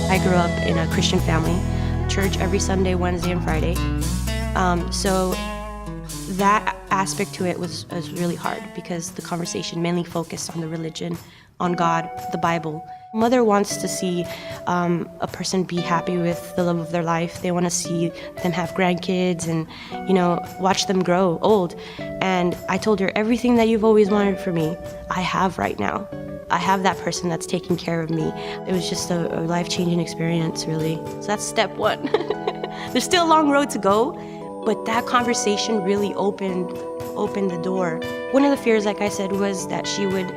I grew up in a Christian family, church every Sunday, Wednesday, and Friday. So that aspect to it was really hard because the conversation mainly focused on the religion, on God, the Bible. Mother wants to see a person be happy with the love of their life. They want to see them have grandkids and, watch them grow old. And I told her, everything that you've always wanted for me, I have right now. I have that person that's taking care of me. It was just a life-changing experience, really. So that's step one. There's still a long road to go, but that conversation really opened the door. One of the fears, like I said, was that she would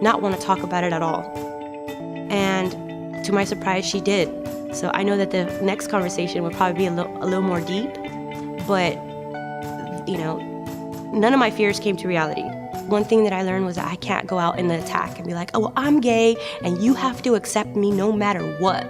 not want to talk about it at all. And to my surprise, she did. So I know that the next conversation would probably be a little more deep, but, none of my fears came to reality. One thing that I learned was that I can't go out in the attack and be like, oh, well, I'm gay and you have to accept me no matter what.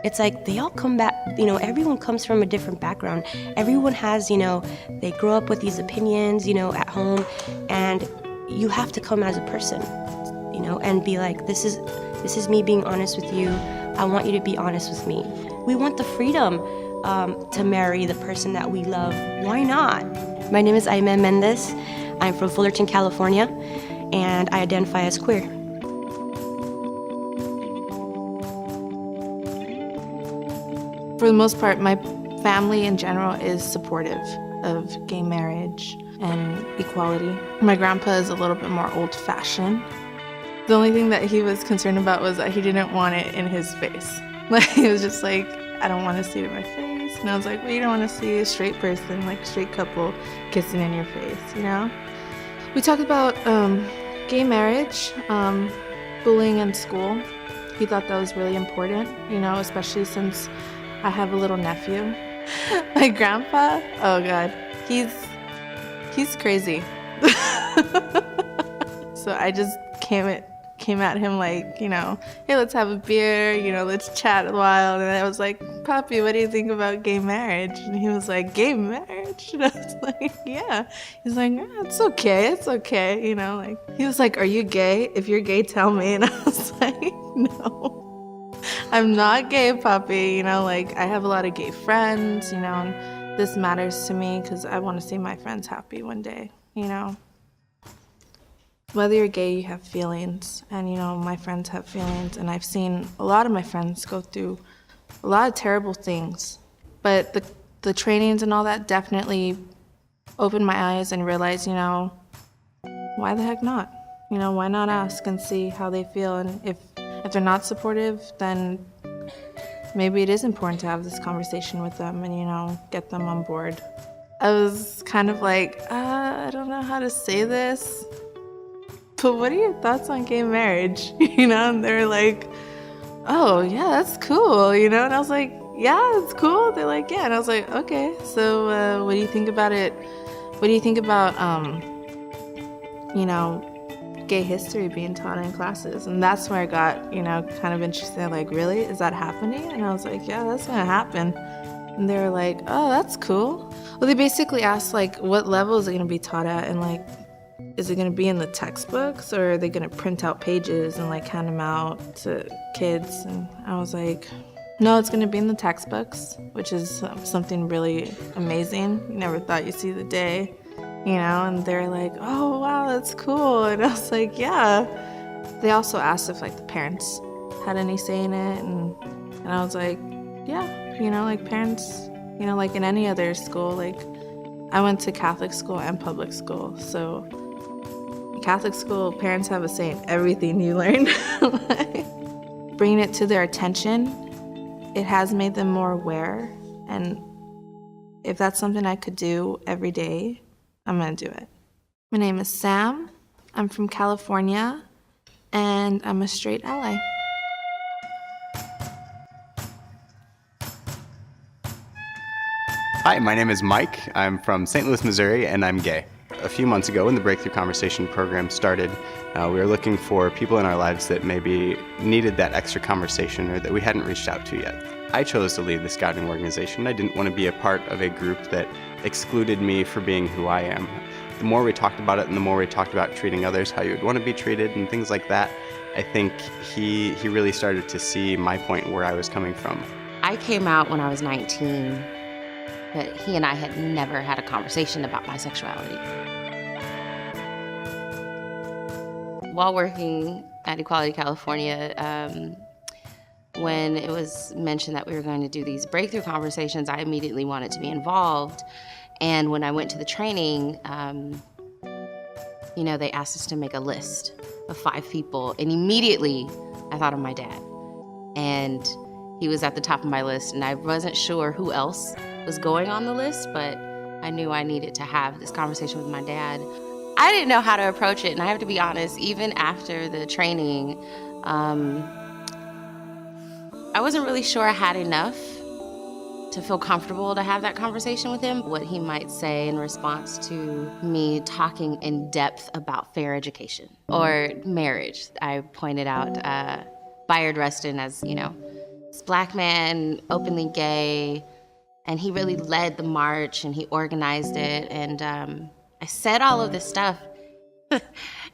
It's like they all come back, everyone comes from a different background. Everyone has, they grow up with these opinions, at home, and you have to come as a person, and be like, this is me being honest with you. I want you to be honest with me. We want the freedom to marry the person that we love. Why not? My name is Aime Mendez. I'm from Fullerton, California, and I identify as queer. For the most part, my family in general is supportive of gay marriage and equality. My grandpa is a little bit more old-fashioned. The only thing that he was concerned about was that he didn't want it in his face. He was just like, I don't want to see it in my face. And I was like, well, you don't want to see a straight person, like a straight couple, kissing in your face, We talked about gay marriage, bullying in school. He thought that was really important, especially since I have a little nephew. My grandpa, oh God, he's crazy. So I just came at him like, hey, let's have a beer, let's chat a while. And I was like, Papi, what do you think about gay marriage? And he was like, gay marriage? And I was like, yeah. He's like, it's okay. He was like, are you gay? If you're gay, tell me. And I was like, no, I'm not gay, Papi. I have a lot of gay friends, and this matters to me because I want to see my friends happy one day, Whether you're gay, you have feelings, and my friends have feelings, and I've seen a lot of my friends go through a lot of terrible things. But the trainings and all that definitely opened my eyes and realized, why the heck not? Why not ask and see how they feel? And if they're not supportive, then maybe it is important to have this conversation with them and, get them on board. I was kind of like, I don't know how to say this, but what are your thoughts on gay marriage? And they were like, oh, yeah, that's cool, And I was like, yeah, it's cool. They're like, yeah. And I was like, okay, so what do you think about it? What do you think about, gay history being taught in classes? And that's where I got, kind of interested. Like, really? Is that happening? And I was like, yeah, that's going to happen. And they were like, oh, that's cool. Well, they basically asked, what level is it going to be taught at? And, is it going to be in the textbooks, or are they going to print out pages and hand them out to kids? And I was like, no, it's going to be in the textbooks, which is something really amazing. You never thought you'd see the day, and they're like, oh, wow, that's cool. And I was like, yeah. They also asked if the parents had any say in it, and I was like, yeah, parents, like in any other school. I went to Catholic school and public school, so Catholic school, parents have a say in everything you learn. Bringing it to their attention, it has made them more aware. And if that's something I could do every day, I'm going to do it. My name is Sam. I'm from California, and I'm a straight ally. Hi, my name is Mike. I'm from St. Louis, Missouri, and I'm gay. A few months ago when the Breakthrough Conversation program started, we were looking for people in our lives that maybe needed that extra conversation or that we hadn't reached out to yet. I chose to lead the scouting organization. I didn't want to be a part of a group that excluded me for being who I am. The more we talked about it and the more we talked about treating others how you would want to be treated and things like that, I think he really started to see my point where I was coming from. I came out when I was 19, but he and I had never had a conversation about my sexuality. While working at Equality California, when it was mentioned that we were going to do these breakthrough conversations, I immediately wanted to be involved. And when I went to the training, they asked us to make a list of 5 people, and immediately I thought of my dad. And he was at the top of my list, and I wasn't sure who else was going on the list, but I knew I needed to have this conversation with my dad. I didn't know how to approach it, and I have to be honest, even after the training, I wasn't really sure I had enough to feel comfortable to have that conversation with him. What he might say in response to me talking in depth about fair education or marriage. I pointed out Bayard Rustin as, this Black man, openly gay, and he really led the march and he organized it. And I said all of this stuff,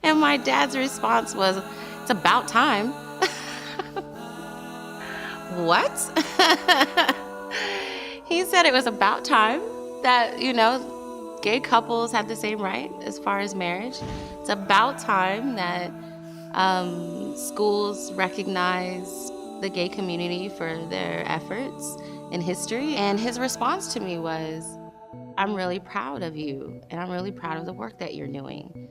and my dad's response was, "It's about time." What? He said it was about time that, gay couples have the same right as far as marriage. It's about time that schools recognize the gay community for their efforts in history. And his response to me was, "I'm really proud of you, and I'm really proud of the work that you're doing."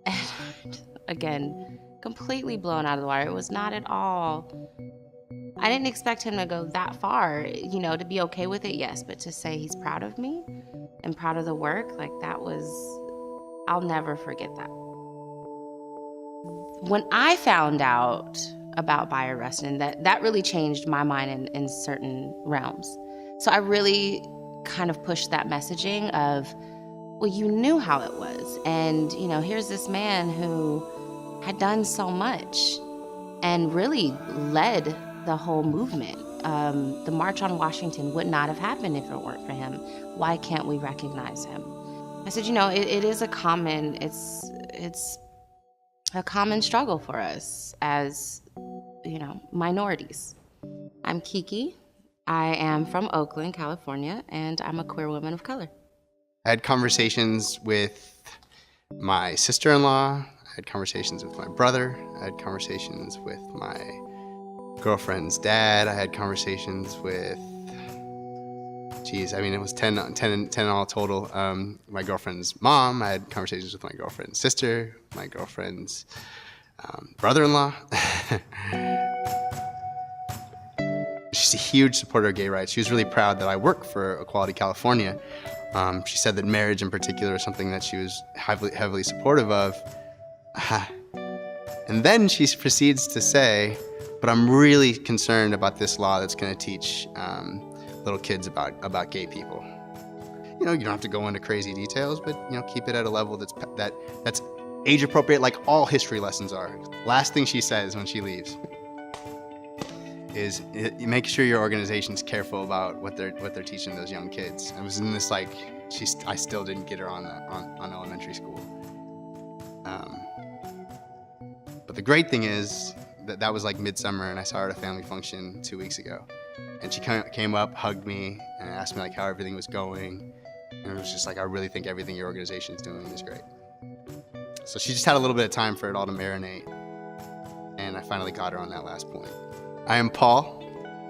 And again, completely blown out of the wire. It was not at all. I didn't expect him to go that far, to be okay with it, yes, but to say he's proud of me and proud of the work, I'll never forget that. When I found out about Bayard Rustin, that really changed my mind in certain realms. So I really kind of pushed that messaging of, well, you knew how it was. And, here's this man who had done so much and really led the whole movement. The March on Washington would not have happened if it weren't for him. Why can't we recognize him? I said, it is a common struggle for us as, minorities. I'm Kiki. I am from Oakland, California, and I'm a queer woman of color. I had conversations with my sister-in-law. I had conversations with my brother. I had conversations with my girlfriend's dad. I had conversations with, it was 10 all total. My girlfriend's mom. I had conversations with my girlfriend's sister, my girlfriend's brother-in-law. She's a huge supporter of gay rights. She was really proud that I work for Equality California. She said that marriage in particular is something that she was heavily supportive of. And then she proceeds to say, but I'm really concerned about this law that's going to teach little kids about gay people. You don't have to go into crazy details, but keep it at a level that's age appropriate, like all history lessons are. Last thing she says when she leaves is make sure your organization's careful about what they're teaching those young kids. I was in this I still didn't get her on elementary school. But the great thing is that was like midsummer, and I saw her at a family function 2 weeks ago. And she came up, hugged me, and asked me how everything was going. And it was just I really think everything your organization is doing is great. So she just had a little bit of time for it all to marinate. And I finally got her on that last point. I am Paul,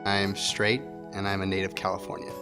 I am straight, and I'm a native Californian.